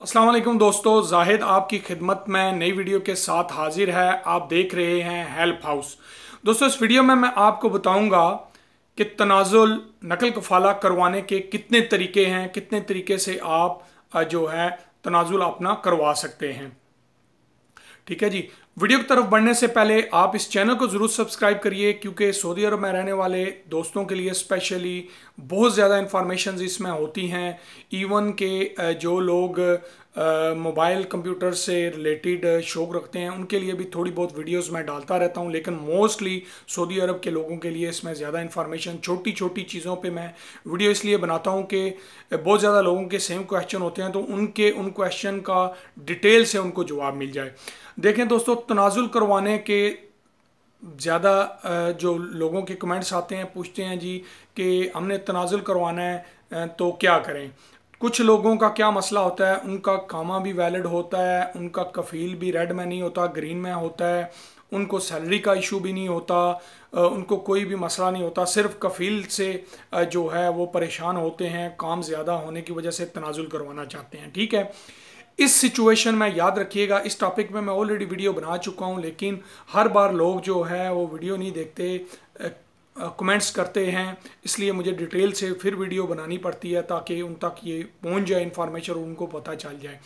अस्सलाम वालेकुम दोस्तों, जाहिद आपकी खिदमत में नई वीडियो के साथ हाजिर है। आप देख रहे हैं हेल्प हाउस। दोस्तों, इस वीडियो में मैं आपको बताऊंगा कि तनाजुल नकल कफाला करवाने के कितने तरीके हैं, कितने तरीके से आप जो है तनाजुल अपना करवा सकते हैं। ठीक है जी। वीडियो की तरफ बढ़ने से पहले आप इस चैनल को ज़रूर सब्सक्राइब करिए, क्योंकि सऊदी अरब में रहने वाले दोस्तों के लिए स्पेशली बहुत ज़्यादा इंफॉर्मेशन इसमें होती हैं। इवन के जो लोग मोबाइल कंप्यूटर से रिलेटेड शौक रखते हैं उनके लिए भी थोड़ी बहुत वीडियोस मैं डालता रहता हूं, लेकिन मोस्टली सऊदी अरब के लोगों के लिए इसमें ज़्यादा इंफॉर्मेशन, छोटी छोटी चीज़ों पे मैं वीडियो इसलिए बनाता हूं कि बहुत ज़्यादा लोगों के सेम क्वेश्चन होते हैं, तो उन क्वेश्चन का डिटेल से उनको जवाब मिल जाए। देखें दोस्तों, तनाजुल करवाने के ज़्यादा जो लोगों के कमेंट्स आते हैं, पूछते हैं जी कि हमने तनाजुल करवाना है तो क्या करें। कुछ लोगों का क्या मसला होता है, उनका कामा भी वैलिड होता है, उनका कफ़ील भी रेड में नहीं होता, ग्रीन में होता है, उनको सैलरी का इशू भी नहीं होता, उनको कोई भी मसला नहीं होता, सिर्फ कफ़ील से जो है वो परेशान होते हैं, काम ज़्यादा होने की वजह से तनाजुल करवाना चाहते हैं। ठीक है, इस सिचुएशन में याद रखिएगा, इस टॉपिक में मैं ऑलरेडी वीडियो बना चुका हूं, लेकिन हर बार लोग जो है वो वीडियो नहीं देखते, कमेंट्स करते हैं, इसलिए मुझे डिटेल से फिर वीडियो बनानी पड़ती है ताकि उन तक ये पहुंच जाए इन्फॉर्मेशन और उनको पता चल जाए।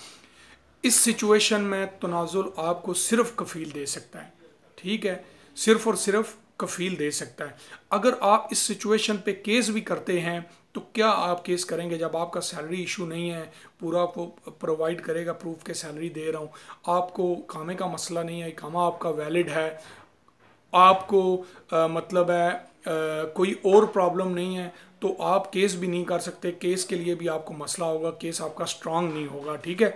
इस सिचुएशन में तनाजुल आपको सिर्फ कफ़ील दे सकता है। ठीक है, सिर्फ और सिर्फ कफ़ील दे सकता है। अगर आप इस सिचुएशन पे केस भी करते हैं तो क्या आप केस करेंगे जब आपका सैलरी इशू नहीं है, पूरा आपको प्रोवाइड करेगा प्रूफ के सैलरी दे रहा हूँ, आपको कामे का मसला नहीं है, कामा आपका वैलिड है, आपको मतलब है कोई और प्रॉब्लम नहीं है, तो आप केस भी नहीं कर सकते। केस के लिए भी आपको मसला होगा, केस आपका स्ट्रांग नहीं होगा। ठीक है,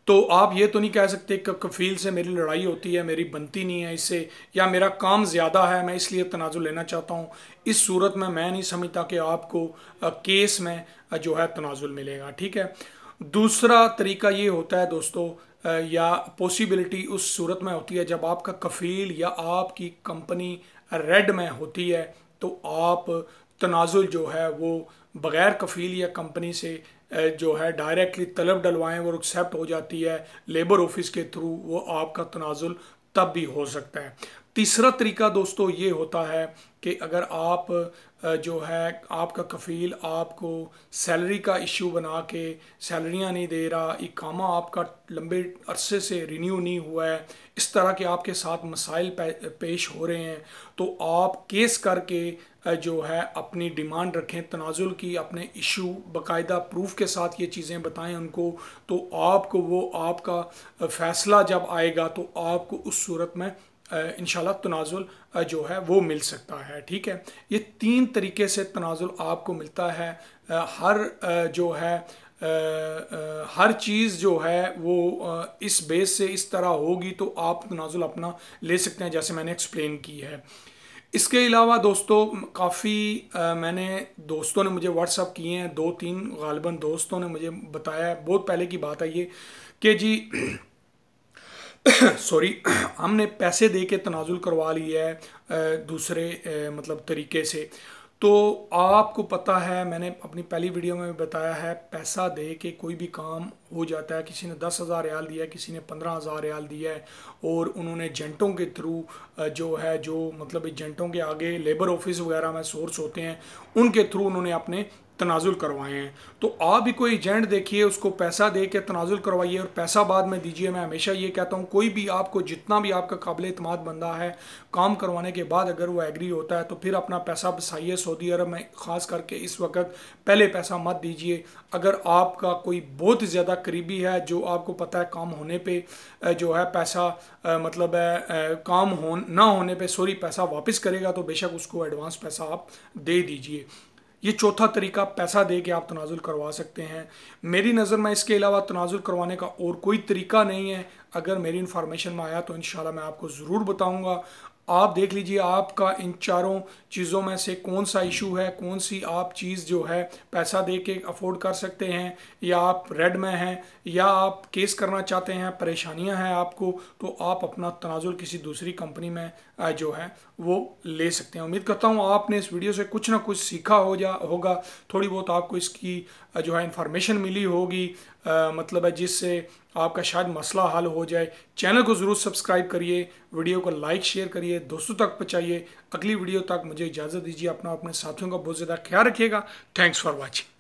तो आप ये तो नहीं कह सकते कि कफ़ील से मेरी लड़ाई होती है, मेरी बनती नहीं है इससे, या मेरा काम ज़्यादा है मैं इसलिए तनाजुल लेना चाहता हूँ। इस सूरत में मैं नहीं समझता कि आपको केस में जो है तनाजुल मिलेगा। ठीक है, दूसरा तरीका ये होता है दोस्तों, या पॉसिबिलिटी उस सूरत में होती है जब आपका कफ़ील या आपकी कंपनी रेड में होती है, तो आप तनाजुल जो है वो बग़ैर कफ़ील या कंपनी से जो है डायरेक्टली तलब डलवाएं, वो एक्सेप्ट हो जाती है लेबर ऑफिस के थ्रू, वो आपका तनाजुल तब भी हो सकता है। तीसरा तरीका दोस्तों ये होता है कि अगर आप जो है आपका कफ़ील आपको सैलरी का इशू बना के सैलरियाँ नहीं दे रहा, इकामा आपका लंबे अरसे से रिन्यू नहीं हुआ है, इस तरह के आपके साथ मसाइल पेश हो रहे हैं, तो आप केस करके जो है अपनी डिमांड रखें तनाजुल की, अपने इशू बाकायदा प्रूफ के साथ ये चीज़ें बताएं उनको, तो आपको वो आपका फ़ैसला जब आएगा तो आपको उस सूरत में इंशाल्लाह तनाजुल जो है वो मिल सकता है। ठीक है, ये तीन तरीके से तनाजुल आपको मिलता है। हर जो है हर चीज़ जो है वो इस बेस से इस तरह होगी तो आप तनाजुल अपना ले सकते हैं, जैसे मैंने एक्सप्लेन की है। इसके अलावा दोस्तों काफ़ी मैंने दोस्तों ने मुझे व्हाट्सअप किए हैं, 2-3 गालिबन दोस्तों ने मुझे बताया, बहुत पहले की बात है ये, कि जी सॉरी हमने पैसे दे के तनाजुल करवा लिया है दूसरे मतलब तरीके से। तो आपको पता है, मैंने अपनी पहली वीडियो में बताया है, पैसा दे के कोई भी काम हो जाता है। किसी ने 10,000 रियाल दिया है, किसी ने 15,000 रियाल दिया है, और उन्होंने एजेंटों के थ्रू जो है, जो मतलब एजेंटों के आगे लेबर ऑफिस वगैरह में सोर्स होते हैं, उनके थ्रू उन्होंने अपने तनाजुल करवाए हैं। तो आप भी कोई एजेंट देखिए, उसको पैसा दे के तनाजुल करवाइए और पैसा बाद में दीजिए। मैं हमेशा ये कहता हूँ, कोई भी आपको जितना भी आपका काबिल एतमाद बंदा है, काम करवाने के बाद अगर वो एग्री होता है तो फिर अपना पैसा बसाइए। सऊदी अरब में ख़ास करके इस वक्त पहले पैसा मत दीजिए। अगर आपका कोई बहुत ज़्यादा करीबी है जो आपको पता है काम होने पर जो है पैसा मतलब काम ना होने पर सॉरी पैसा वापस करेगा, तो बेशक उसको एडवांस पैसा आप दे दीजिए। ये चौथा तरीका, पैसा दे के आप तनाजुल करवा सकते हैं। मेरी नज़र में इसके अलावा तनाजुल करवाने का और कोई तरीका नहीं है। अगर मेरी इन्फॉर्मेशन में आया तो इंशाल्लाह मैं आपको ज़रूर बताऊंगा। आप देख लीजिए आपका इन चारों चीज़ों में से कौन सा इशू है, कौन सी आप चीज़ जो है पैसा दे के अफोर्ड कर सकते हैं, या आप रेड में हैं, या आप केस करना चाहते हैं, परेशानियां हैं आपको, तो आप अपना तनाजुल किसी दूसरी कंपनी में जो है वो ले सकते हैं। उम्मीद करता हूँ आपने इस वीडियो से कुछ ना कुछ सीखा होगा, थोड़ी बहुत आपको इसकी जो है इंफॉर्मेशन मिली होगी। मतलब है जिससे आपका शायद मसला हल हो जाए। चैनल को ज़रूर सब्सक्राइब करिए, वीडियो को लाइक शेयर करिए, दोस्तों तक पहुँचाइए। अगली वीडियो तक मुझे इजाज़त दीजिए। अपना अपने साथियों का बहुत ज़्यादा ख्याल रखिएगा। Thanks for watching.